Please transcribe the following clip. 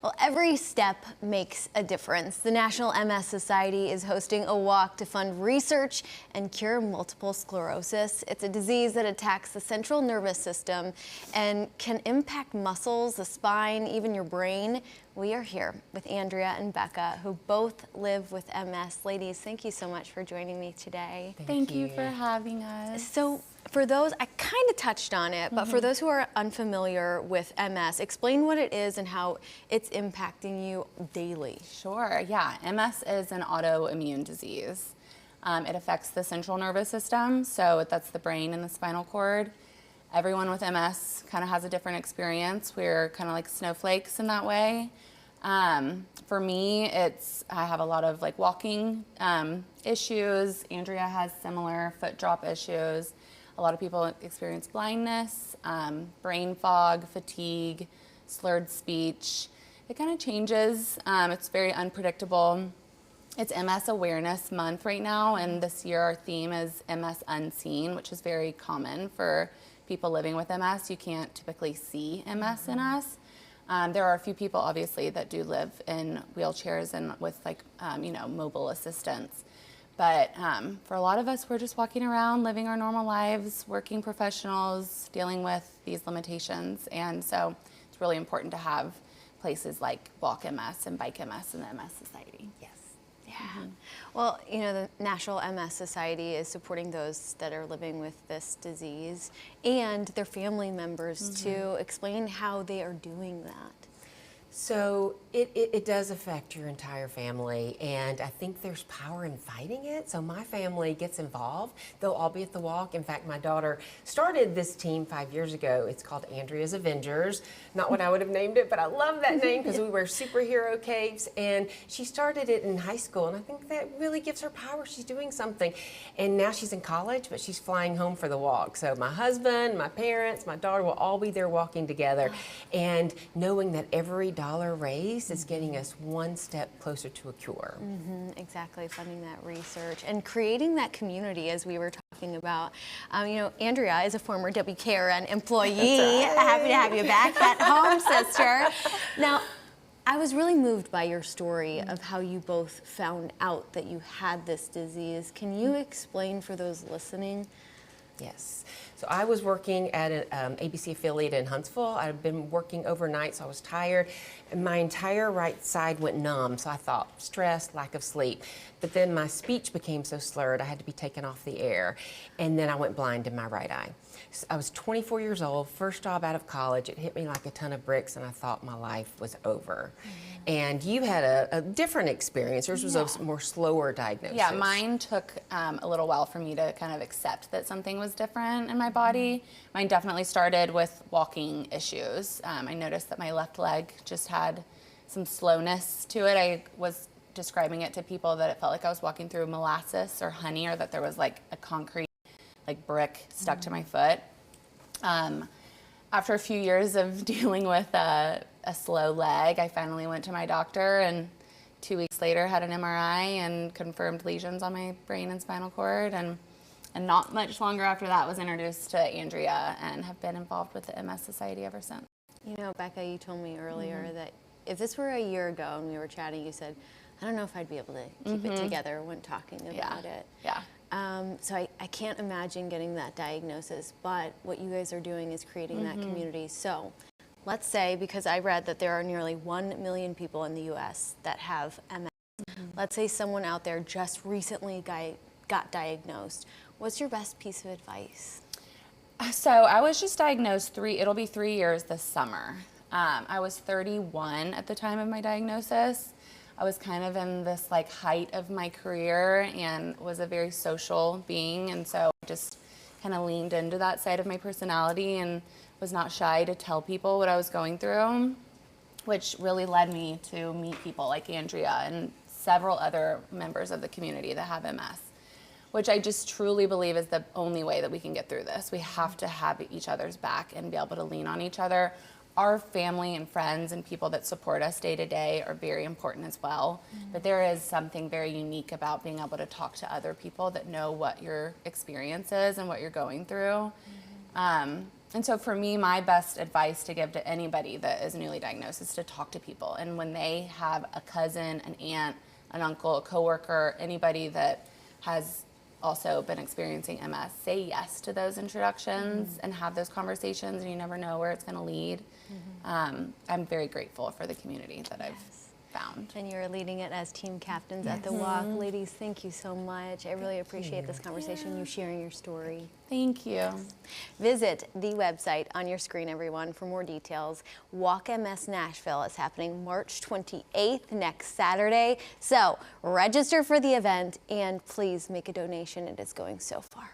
Well, every step makes a difference. The National MS Society is hosting a walk to fund research and cure multiple sclerosis. It's a disease that attacks the central nervous system and can impact muscles, the spine, even your brain. We are here with Andrea and Becca, who both live with MS. Ladies, thank you so much for joining me today. Thank you for having us. So for those, I kind of touched on it, but for those who are unfamiliar with MS, explain what it is and how it's impacting you daily. Sure, yeah. MS is an autoimmune disease. It affects the central nervous system, so that's the brain and the spinal cord. Everyone with MS kind of has a different experience. We're kind of like snowflakes in that way. For me, I have a lot of like walking issues. Andrea has similar foot drop issues. A lot of people experience blindness, brain fog, fatigue, slurred speech. It kind of changes. It's very unpredictable. It's MS Awareness Month right now, and this year our theme is MS Unseen, which is very common for people living with MS. You can't typically see MS in us. There are a few people, obviously, that do live in wheelchairs and with like, mobile assistance. But for a lot of us, we're just walking around, living our normal lives, working professionals, dealing with these limitations. And so it's really important to have places like Walk MS and Bike MS and the MS Society. Yes. Yeah. Well, the National MS Society is supporting those that are living with this disease and their family members too. Explain how they are doing that. So it does affect your entire family, and I think there's power in fighting it. So my family gets involved. They'll all be at the walk. In fact, my daughter started this team 5 years ago. It's called Andrea's Avengers. Not what I would have named it, but I love that name because we wear superhero capes, and she started it in high school, and I think that really gives her power. She's doing something, and now she's in college, but she's flying home for the walk. So my husband, my parents, my daughter will all be there walking together, and knowing that every dollar raised is getting us one step closer to a cure. Exactly, funding that research and creating that community, as we were talking about. Andrea is a former WKRN employee. Happy to have you back at home, sister. Now, I was really moved by your story of how you both found out that you had this disease. Can you explain for those listening? Yes. So I was working at an ABC affiliate in Huntsville. I'd been working overnight, so I was tired. And my entire right side went numb, so I thought stress, lack of sleep. But then my speech became so slurred, I had to be taken off the air. And then I went blind in my right eye. So I was 24 years old, first job out of college. It hit me like a ton of bricks, and I thought my life was over. And you had a different experience. Yours was a more slower diagnosis. Yeah, mine took a little while for me to kind of accept that something was different in my body. Mine definitely started with walking issues. I noticed that my left leg just had some slowness to it. I was describing it to people that it felt like I was walking through molasses or honey, or that there was like a concrete brick stuck to my foot. After a few years of dealing with a slow leg, I finally went to my doctor, and 2 weeks later had an MRI and confirmed lesions on my brain and spinal cord. And not much longer after that was introduced to Andrea, and have been involved with the MS Society ever since. Becca, you told me earlier that if this were a year ago and we were chatting, you said, I don't know if I'd be able to keep it together when talking about it. Yeah. So I can't imagine getting that diagnosis, but what you guys are doing is creating that community. So let's say, because I read that there are nearly 1 million people in the U.S. that have MS. Let's say someone out there just recently got diagnosed. What's your best piece of advice? So I was just diagnosed it'll be 3 years this summer. I was 31 at the time of my diagnosis. I was kind of in this height of my career and was a very social being, and so I just kind of leaned into that side of my personality and was not shy to tell people what I was going through, which really led me to meet people like Andrea and several other members of the community that have MS, which I just truly believe is the only way that we can get through this. We have to have each other's back and be able to lean on each other. Our family and friends and people that support us day to day are very important as well. But there is something very unique about being able to talk to other people that know what your experience is and what you're going through. And so for me, my best advice to give to anybody that is newly diagnosed is to talk to people. And when they have a cousin, an aunt, an uncle, a coworker, anybody that has also been experiencing MS, say yes to those introductions and have those conversations, and you never know where it's going to lead. I'm very grateful for the community that I've found. And you're leading it as team captains at the walk. Ladies, thank you so much. I really appreciate this conversation, you sharing your story. Thank you. Visit the website on your screen, everyone, for more details. Walk MS Nashville is happening March 28th, next Saturday. So register for the event and please make a donation. It is going so far.